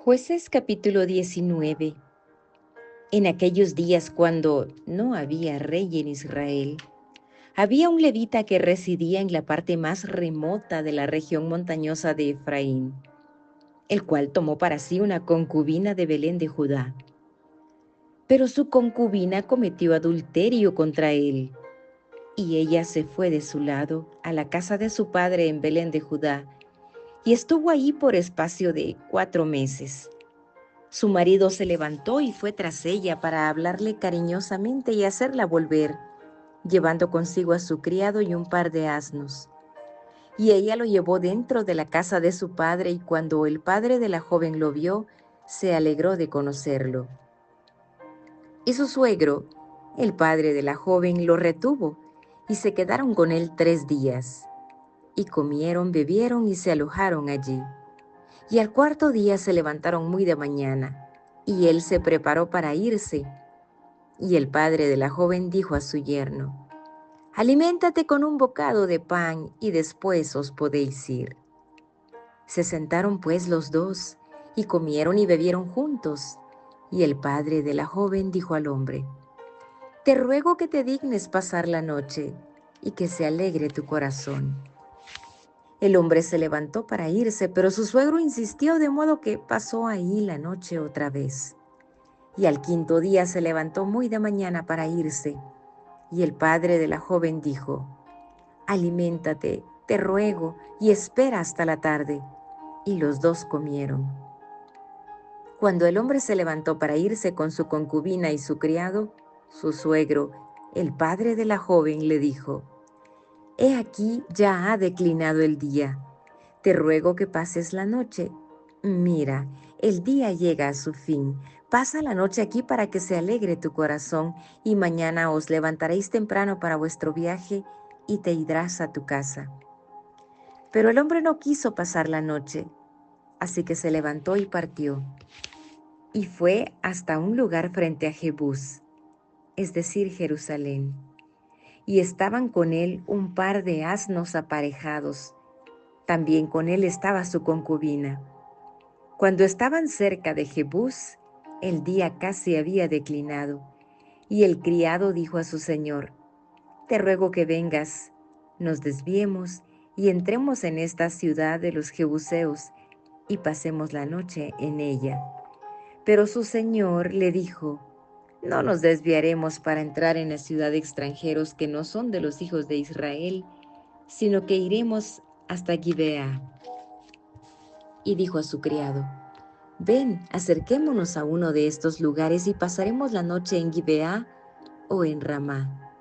Jueces capítulo 19. En aquellos días cuando no había rey en Israel, había un levita que residía en la parte más remota de la región montañosa de Efraín, el cual tomó para sí una concubina de Belén de Judá. Pero su concubina cometió adulterio contra él, y ella se fue de su lado a la casa de su padre en Belén de Judá, y estuvo allí por espacio de 4 meses. Su marido se levantó y fue tras ella para hablarle cariñosamente y hacerla volver, llevando consigo a su criado y un par de asnos. Y ella lo llevó dentro de la casa de su padre, y cuando el padre de la joven lo vio, se alegró de conocerlo. Y su suegro, el padre de la joven, lo retuvo, y se quedaron con él 3 días. Y comieron, bebieron y se alojaron allí. Y al 4.º día se levantaron muy de mañana, y él se preparó para irse. Y el padre de la joven dijo a su yerno: «Aliméntate con un bocado de pan, y después os podéis ir». Se sentaron pues los dos, y comieron y bebieron juntos. Y el padre de la joven dijo al hombre: «Te ruego que te dignes pasar la noche, y que se alegre tu corazón». El hombre se levantó para irse, pero su suegro insistió, de modo que pasó ahí la noche otra vez. Y al 5.º día se levantó muy de mañana para irse. Y el padre de la joven dijo: «Aliméntate, te ruego, y espera hasta la tarde». Y los dos comieron. Cuando el hombre se levantó para irse con su concubina y su criado, su suegro, el padre de la joven, le dijo: «He aquí, ya ha declinado el día. Te ruego que pases la noche. Mira, el día llega a su fin. Pasa la noche aquí para que se alegre tu corazón, y mañana os levantaréis temprano para vuestro viaje y te irás a tu casa». Pero el hombre no quiso pasar la noche, así que se levantó y partió, y fue hasta un lugar frente a Jebús, es decir, Jerusalén. Y estaban con él un par de asnos aparejados. También con él estaba su concubina. Cuando estaban cerca de Jebús, el día casi había declinado, y el criado dijo a su señor: «Te ruego que vengas, nos desviemos y entremos en esta ciudad de los Jebuseos y pasemos la noche en ella». Pero su señor le dijo: «No nos desviaremos para entrar en la ciudad de extranjeros que no son de los hijos de Israel, sino que iremos hasta Gibea». Y dijo a su criado: «Ven, acerquémonos a uno de estos lugares y pasaremos la noche en Gibea o en Ramá».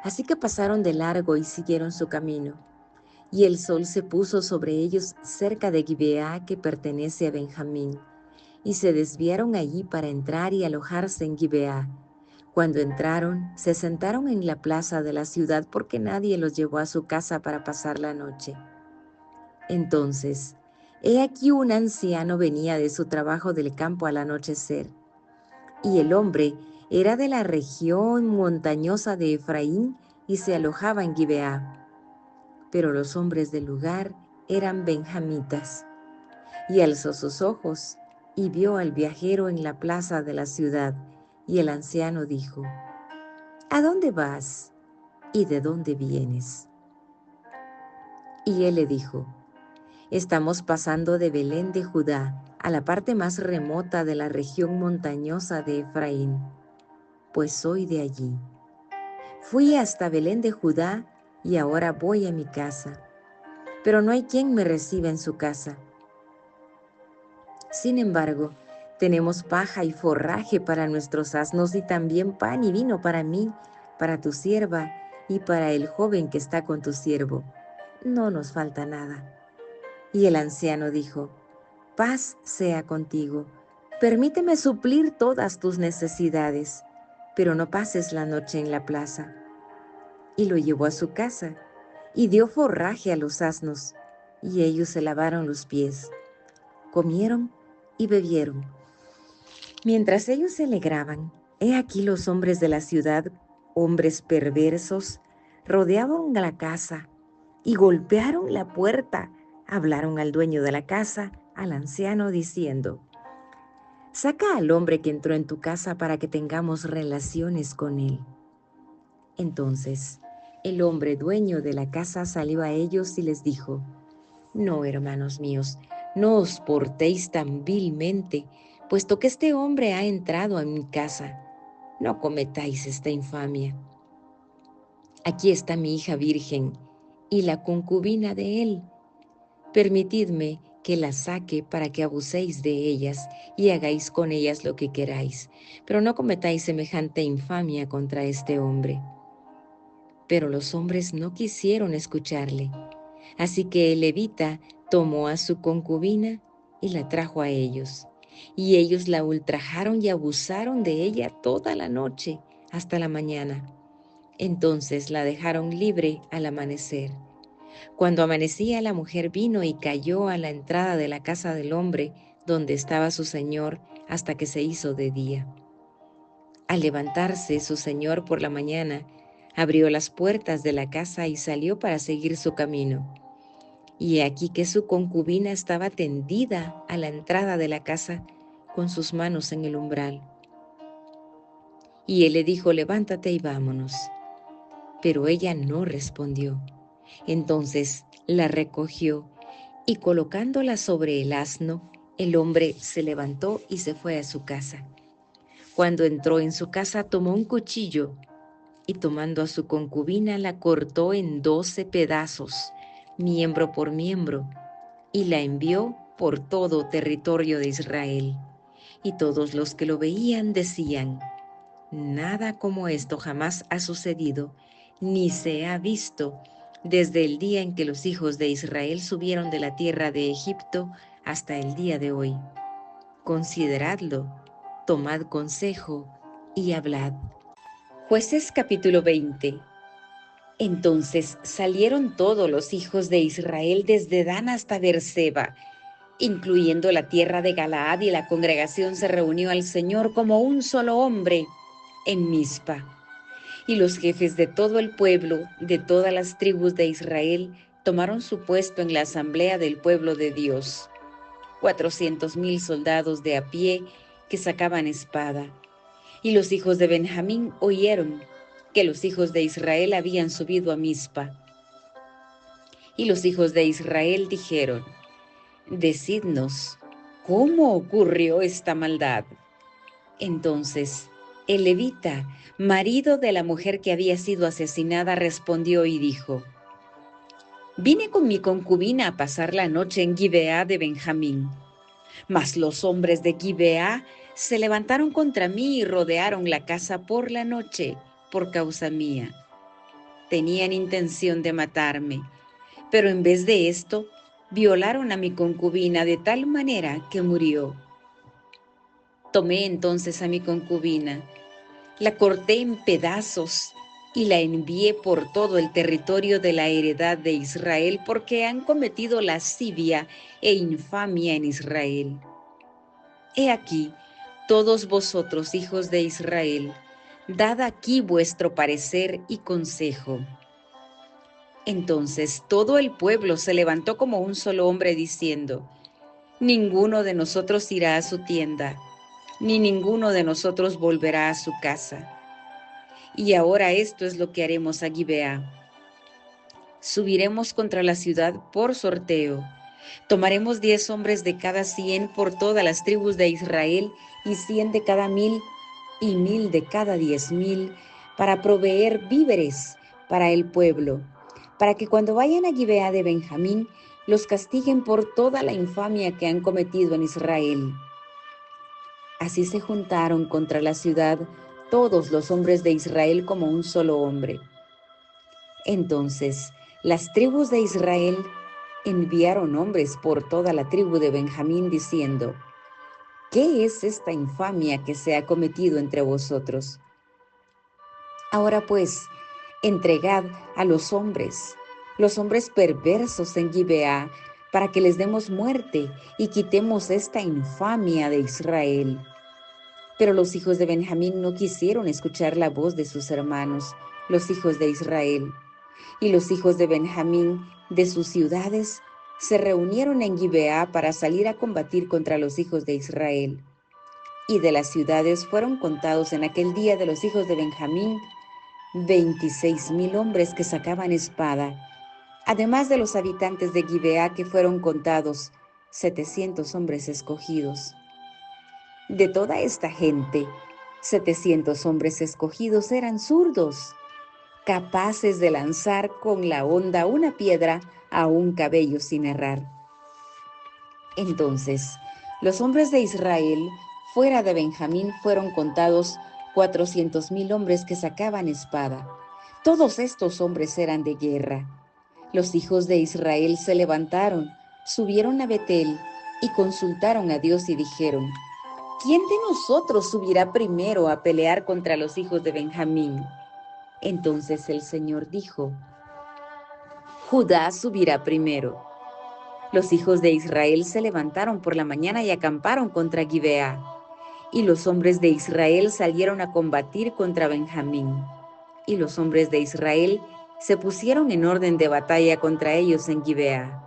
Así que pasaron de largo y siguieron su camino. Y el sol se puso sobre ellos cerca de Gibea, que pertenece a Benjamín, y se desviaron allí para entrar y alojarse en Gibea. Cuando entraron, se sentaron en la plaza de la ciudad, porque nadie los llevó a su casa para pasar la noche. Entonces, he aquí un anciano venía de su trabajo del campo al anochecer, y el hombre era de la región montañosa de Efraín y se alojaba en Gibea. Pero los hombres del lugar eran benjamitas. Y alzó sus ojos y vio al viajero en la plaza de la ciudad, y el anciano dijo: «¿A dónde vas y de dónde vienes?». Y él le dijo: «Estamos pasando de Belén de Judá a la parte más remota de la región montañosa de Efraín, pues soy de allí. Fui hasta Belén de Judá y ahora voy a mi casa, pero no hay quien me reciba en su casa. Sin embargo, tenemos paja y forraje para nuestros asnos, y también pan y vino para mí, para tu sierva y para el joven que está con tu siervo. No nos falta nada». Y el anciano dijo: «Paz sea contigo. Permíteme suplir todas tus necesidades, pero no pases la noche en la plaza». Y lo llevó a su casa, y dio forraje a los asnos, y ellos se lavaron los pies, comieron y bebieron. Mientras ellos se alegraban, he aquí los hombres de la ciudad, hombres perversos, rodeaban la casa y golpearon la puerta. Hablaron al dueño de la casa, al anciano, diciendo: saca al hombre que entró en tu casa para que tengamos relaciones con él. Entonces, el hombre dueño de la casa salió a ellos y les dijo: No, hermanos míos, no os portéis tan vilmente, puesto que este hombre ha entrado en mi casa. No cometáis esta infamia. Aquí está mi hija virgen y la concubina de él. Permitidme que la saque para que abuséis de ellas y hagáis con ellas lo que queráis, pero no cometáis semejante infamia contra este hombre. Pero los hombres no quisieron escucharle, así que el levita tomó a su concubina y la trajo a ellos. Y ellos la ultrajaron y abusaron de ella toda la noche hasta la mañana. Entonces la dejaron libre al amanecer. Cuando amanecía, la mujer vino y cayó a la entrada de la casa del hombre donde estaba su señor hasta que se hizo de día. Al levantarse su señor por la mañana, abrió las puertas de la casa y salió para seguir su camino. Y he aquí que su concubina estaba tendida a la entrada de la casa con sus manos en el umbral. Y él le dijo: Levántate y vámonos. Pero ella no respondió. Entonces la recogió y colocándola sobre el asno, el hombre se levantó y se fue a su casa. Cuando entró en su casa, tomó un cuchillo y tomando a su concubina la cortó en 12 pedazos, miembro por miembro, y la envió por todo territorio de Israel. Y todos los que lo veían decían: Nada como esto jamás ha sucedido, ni se ha visto desde el día en que los hijos de Israel subieron de la tierra de Egipto hasta el día de hoy. Consideradlo, tomad consejo y hablad. Jueces capítulo 20. Entonces salieron todos los hijos de Israel desde Dan hasta Beerseba, incluyendo la tierra de Galaad, y la congregación se reunió al Señor como un solo hombre en Mizpa. Y los jefes de todo el pueblo, de todas las tribus de Israel, tomaron su puesto en la asamblea del pueblo de Dios. 400,000 soldados de a pie que sacaban espada. Y los hijos de Benjamín oyeron que los hijos de Israel habían subido a Mizpa. Y los hijos de Israel dijeron: Decidnos, ¿cómo ocurrió esta maldad? Entonces el levita, marido de la mujer que había sido asesinada, respondió y dijo: Vine con mi concubina a pasar la noche en Gibeá de Benjamín. Mas los hombres de Gibeá se levantaron contra mí y rodearon la casa por la noche por causa mía. Tenían intención de matarme, pero en vez de esto, violaron a mi concubina de tal manera que murió. Tomé entonces a mi concubina, la corté en pedazos y la envié por todo el territorio de la heredad de Israel, porque han cometido lascivia e infamia en Israel. He aquí, todos vosotros, hijos de Israel, dad aquí vuestro parecer y consejo. Entonces todo el pueblo se levantó como un solo hombre diciendo: Ninguno de nosotros irá a su tienda, ni ninguno de nosotros volverá a su casa. Y ahora esto es lo que haremos a Gibeá. Subiremos contra la ciudad por sorteo. Tomaremos 10 hombres de cada 100 por todas las tribus de Israel, y 100 de cada 1,000, y 1,000 de cada 10,000, para proveer víveres para el pueblo, para que cuando vayan a Gibeá de Benjamín, los castiguen por toda la infamia que han cometido en Israel. Así se juntaron contra la ciudad todos los hombres de Israel como un solo hombre. Entonces las tribus de Israel enviaron hombres por toda la tribu de Benjamín diciendo: ¿Qué es esta infamia que se ha cometido entre vosotros? Ahora pues, entregad a los hombres perversos en Gibeá, para que les demos muerte y quitemos esta infamia de Israel. Pero los hijos de Benjamín no quisieron escuchar la voz de sus hermanos, los hijos de Israel. Y los hijos de Benjamín de sus ciudades se reunieron en Gibeá para salir a combatir contra los hijos de Israel. Y de las ciudades fueron contados en aquel día de los hijos de Benjamín 26,000 hombres que sacaban espada, además de los habitantes de Gibeá que fueron contados 700 hombres escogidos. De toda esta gente, 700 hombres escogidos eran zurdos, capaces de lanzar con la honda una piedra a un cabello sin errar. Entonces, los hombres de Israel, fuera de Benjamín, fueron contados 400,000 hombres que sacaban espada. Todos estos hombres eran de guerra. Los hijos de Israel se levantaron, subieron a Betel y consultaron a Dios y dijeron: ¿quién de nosotros subirá primero a pelear contra los hijos de Benjamín? Entonces el Señor dijo: Judá subirá primero. Los hijos de Israel se levantaron por la mañana y acamparon contra Gibeá. Y los hombres de Israel salieron a combatir contra Benjamín. Y los hombres de Israel se pusieron en orden de batalla contra ellos en Gibeá.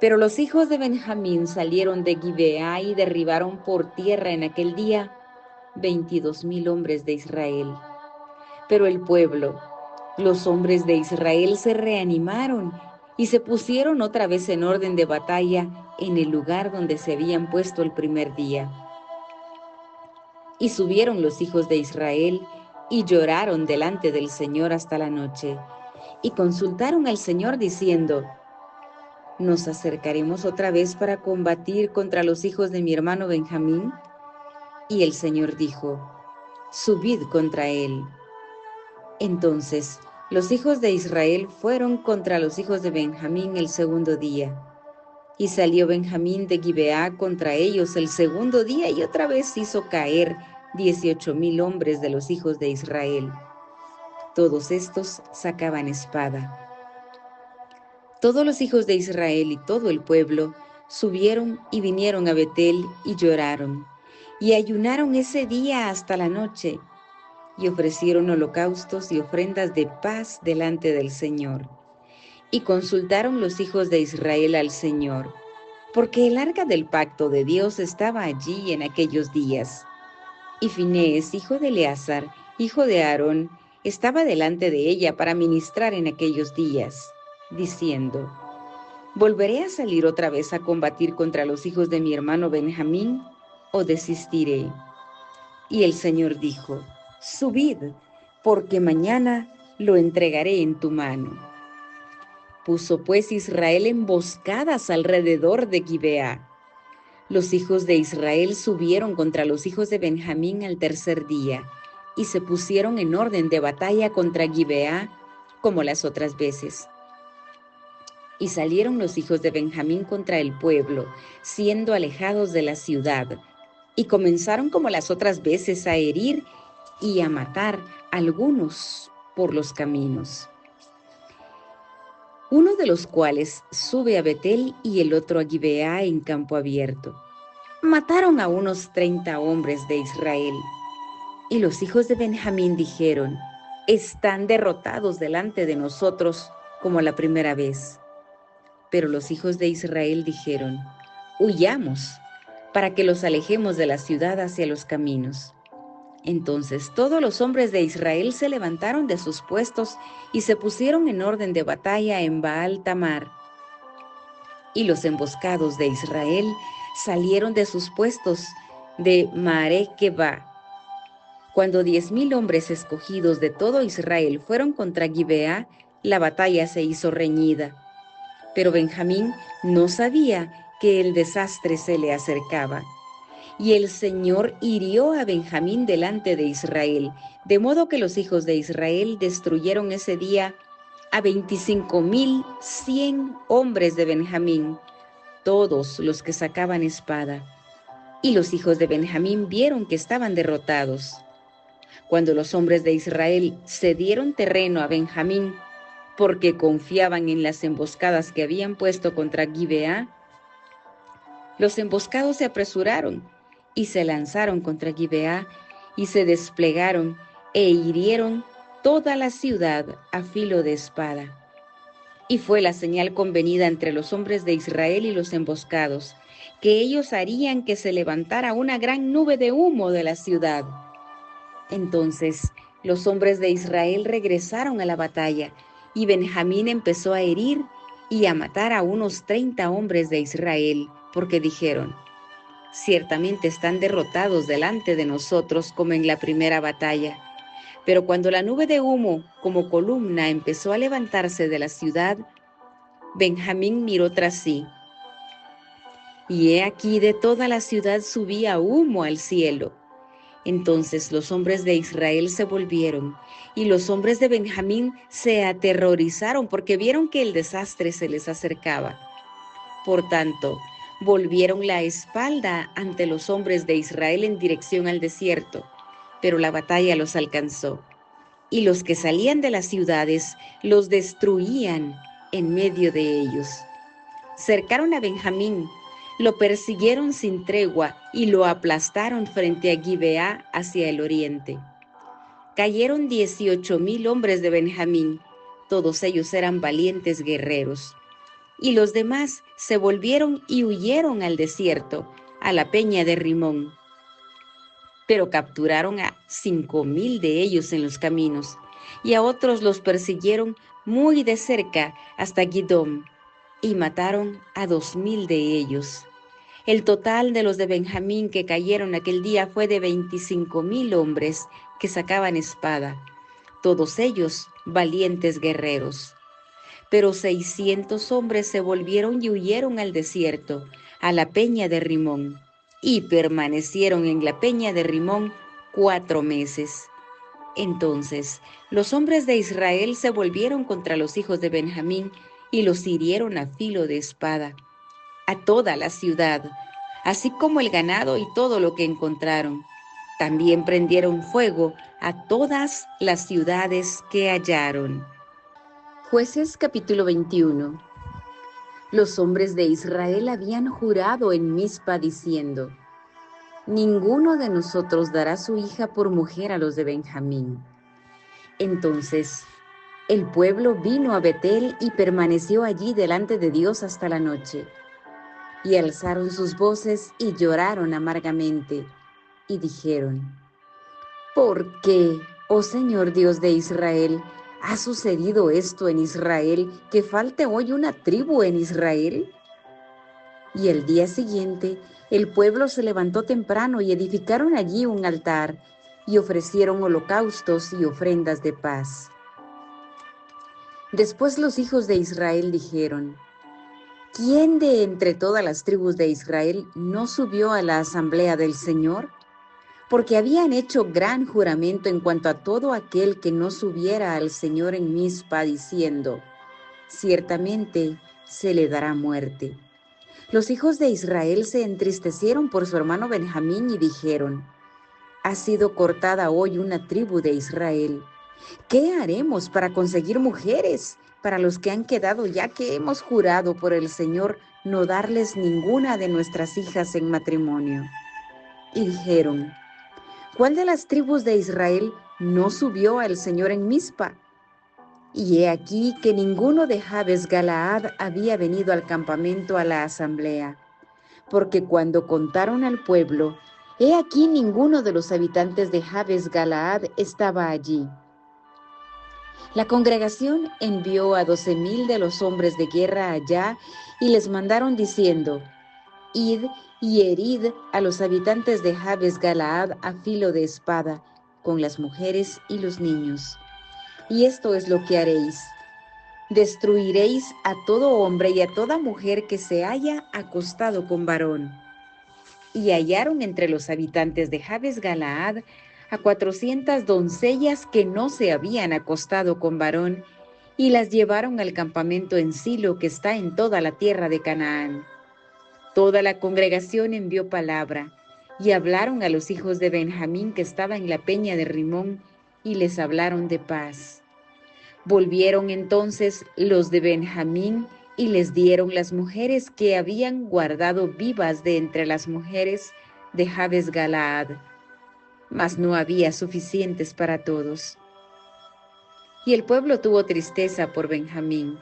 Pero los hijos de Benjamín salieron de Gibeá y derribaron por tierra en aquel día 22,000 hombres de Israel. Pero el pueblo, los hombres de Israel, se reanimaron y se pusieron otra vez en orden de batalla en el lugar donde se habían puesto el primer día. Y subieron los hijos de Israel y lloraron delante del Señor hasta la noche, y consultaron al Señor diciendo: ¿nos acercaremos otra vez para combatir contra los hijos de mi hermano Benjamín? Y el Señor dijo: subid contra él. Entonces los hijos de Israel fueron contra los hijos de Benjamín el segundo día. Y salió Benjamín de Gibeá contra ellos el segundo día y otra vez hizo caer 18,000 hombres de los hijos de Israel. Todos estos sacaban espada. Todos los hijos de Israel y todo el pueblo subieron y vinieron a Betel y lloraron, y ayunaron ese día hasta la noche, y ofrecieron holocaustos y ofrendas de paz delante del Señor. Y consultaron los hijos de Israel al Señor, porque el arca del pacto de Dios estaba allí en aquellos días. Y Finehés, hijo de Eleazar, hijo de Aarón, estaba delante de ella para ministrar en aquellos días, diciendo: ¿volveré a salir otra vez a combatir contra los hijos de mi hermano Benjamín, o desistiré? Y el Señor dijo: subid, porque mañana lo entregaré en tu mano. Puso pues Israel emboscadas alrededor de Gibeá. Los hijos de Israel subieron contra los hijos de Benjamín al tercer día, y se pusieron en orden de batalla contra Gibeá, como las otras veces. Y salieron los hijos de Benjamín contra el pueblo, siendo alejados de la ciudad, y comenzaron como las otras veces a herir y a matar algunos por los caminos, uno de los cuales sube a Betel y el otro a Gibeá en campo abierto. Mataron a unos 30 hombres de Israel. Y los hijos de Benjamín dijeron: están derrotados delante de nosotros como la primera vez. Pero los hijos de Israel dijeron: huyamos, para que los alejemos de la ciudad hacia los caminos. Entonces todos los hombres de Israel se levantaron de sus puestos y se pusieron en orden de batalla en Baal Tamar. Y los emboscados de Israel salieron de sus puestos de Maareh-Keba. Cuando 10,000 hombres escogidos de todo Israel fueron contra Gibeá, la batalla se hizo reñida. Pero Benjamín no sabía que el desastre se le acercaba. Y el Señor hirió a Benjamín delante de Israel, de modo que los hijos de Israel destruyeron ese día a 25,100 hombres de Benjamín, todos los que sacaban espada. Y los hijos de Benjamín vieron que estaban derrotados. Cuando los hombres de Israel cedieron terreno a Benjamín, porque confiaban en las emboscadas que habían puesto contra Gibeá, los emboscados se apresuraron y se lanzaron contra Gibeá y se desplegaron e hirieron toda la ciudad a filo de espada. Y fue la señal convenida entre los hombres de Israel y los emboscados, que ellos harían que se levantara una gran nube de humo de la ciudad. Entonces los hombres de Israel regresaron a la batalla, y Benjamín empezó a herir y a matar a unos 30 hombres de Israel, porque dijeron: ciertamente están derrotados delante de nosotros como en la primera batalla. Pero cuando la nube de humo como columna empezó a levantarse de la ciudad, Benjamín miró tras sí, y he aquí de toda la ciudad subía humo al cielo. Entonces los hombres de Israel se volvieron, y los hombres de Benjamín se aterrorizaron porque vieron que el desastre se les acercaba. Por tanto, volvieron la espalda ante los hombres de Israel en dirección al desierto, pero la batalla los alcanzó, y los que salían de las ciudades los destruían en medio de ellos. Cercaron a Benjamín, lo persiguieron sin tregua y lo aplastaron frente a Gibeá hacia el oriente. Cayeron 18,000 hombres de Benjamín, todos ellos eran valientes guerreros. Y los demás se volvieron y huyeron al desierto, a la peña de Rimón. Pero capturaron a 5,000 de ellos en los caminos, y a otros los persiguieron muy de cerca hasta Gidom, y mataron a 2,000 de ellos. El total de los de Benjamín que cayeron aquel día fue de 25,000 hombres que sacaban espada, todos ellos valientes guerreros. Pero 600 hombres se volvieron y huyeron al desierto, a la peña de Rimón, y permanecieron en la peña de Rimón 4 meses. Entonces los hombres de Israel se volvieron contra los hijos de Benjamín y los hirieron a filo de espada, a toda la ciudad, así como el ganado y todo lo que encontraron. También prendieron fuego a todas las ciudades que hallaron. Jueces capítulo 21. Los hombres de Israel habían jurado en Mizpa diciendo: ninguno de nosotros dará su hija por mujer a los de Benjamín. Entonces el pueblo vino a Betel y permaneció allí delante de Dios hasta la noche. Y alzaron sus voces y lloraron amargamente, y dijeron: ¿por qué, oh Señor Dios de Israel, ha sucedido esto en Israel, que falte hoy una tribu en Israel? Y el día siguiente el pueblo se levantó temprano y edificaron allí un altar, y ofrecieron holocaustos y ofrendas de paz. Después los hijos de Israel dijeron: ¿quién de entre todas las tribus de Israel no subió a la asamblea del Señor? Porque habían hecho gran juramento en cuanto a todo aquel que no subiera al Señor en Mizpa, diciendo: ciertamente se le dará muerte. Los hijos de Israel se entristecieron por su hermano Benjamín y dijeron: ha sido cortada hoy una tribu de Israel. ¿Qué haremos para conseguir mujeres para los que han quedado, ya que hemos jurado por el Señor no darles ninguna de nuestras hijas en matrimonio? Y dijeron: ¿cuál de las tribus de Israel no subió al Señor en Mizpa? Y he aquí que ninguno de Jabes Galaad había venido al campamento a la asamblea, porque cuando contaron al pueblo, he aquí ninguno de los habitantes de Jabes Galaad estaba allí. La congregación envió a 12,000 de los hombres de guerra allá y les mandaron diciendo: id y herid a los habitantes de Jabes Galaad a filo de espada, con las mujeres y los niños. Y esto es lo que haréis: destruiréis a todo hombre y a toda mujer que se haya acostado con varón. Y hallaron entre los habitantes de Jabes Galaad a 400 doncellas que no se habían acostado con varón, y las llevaron al campamento en Silo, que está en toda la tierra de Canaán. Toda la congregación envió palabra, y hablaron a los hijos de Benjamín que estaba en la peña de Rimón, y les hablaron de paz. Volvieron entonces los de Benjamín y les dieron las mujeres que habían guardado vivas de entre las mujeres de Jabes Galaad, mas no había suficientes para todos. Y el pueblo tuvo tristeza por Benjamín,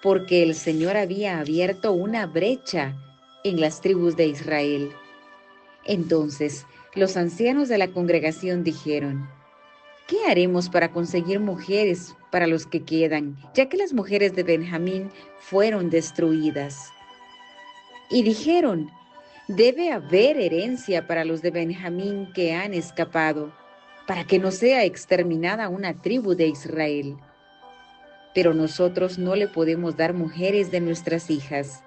porque el Señor había abierto una brecha en las tribus de Israel. Entonces los ancianos de la congregación dijeron: ¿qué haremos para conseguir mujeres para los que quedan, ya que las mujeres de Benjamín fueron destruidas? Y dijeron: debe haber herencia para los de Benjamín que han escapado, para que no sea exterminada una tribu de Israel. Pero nosotros no le podemos dar mujeres de nuestras hijas,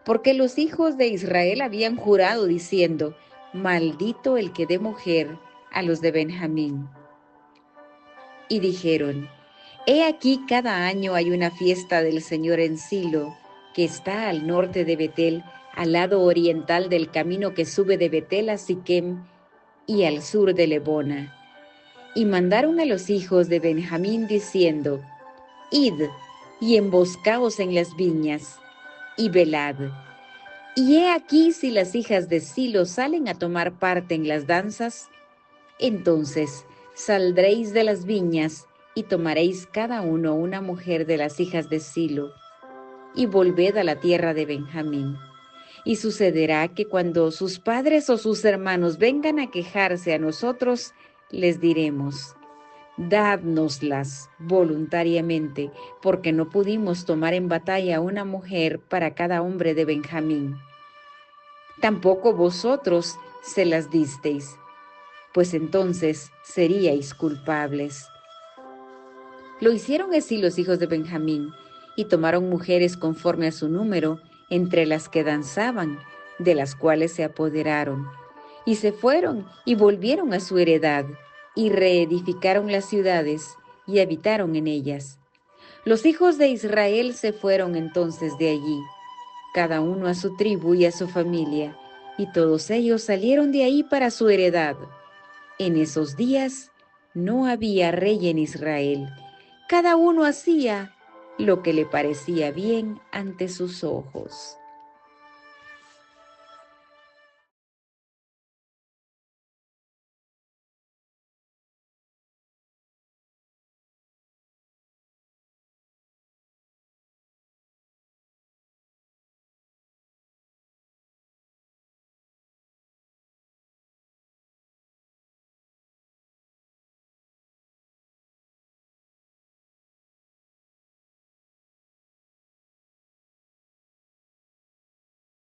porque los hijos de Israel habían jurado diciendo: maldito el que dé mujer a los de Benjamín. Y dijeron: he aquí cada año hay una fiesta del Señor en Silo, que está al norte de Betel, al lado oriental del camino que sube de Betel a Siquem y al sur de Lebona. Y mandaron a los hijos de Benjamín diciendo: id y emboscaos en las viñas y velad. Y he aquí, si las hijas de Silo salen a tomar parte en las danzas, entonces saldréis de las viñas y tomaréis cada uno una mujer de las hijas de Silo, y volved a la tierra de Benjamín. Y sucederá que cuando sus padres o sus hermanos vengan a quejarse a nosotros, les diremos: dádnoslas voluntariamente, porque no pudimos tomar en batalla una mujer para cada hombre de Benjamín. Tampoco vosotros se las disteis, pues entonces seríais culpables. Lo hicieron así los hijos de Benjamín, y tomaron mujeres conforme a su número, entre las que danzaban, de las cuales se apoderaron. Y se fueron y volvieron a su heredad, y reedificaron las ciudades, y habitaron en ellas. Los hijos de Israel se fueron entonces de allí, cada uno a su tribu y a su familia, y todos ellos salieron de ahí para su heredad. En esos días no había rey en Israel. Cada uno hacía lo que le parecía bien ante sus ojos.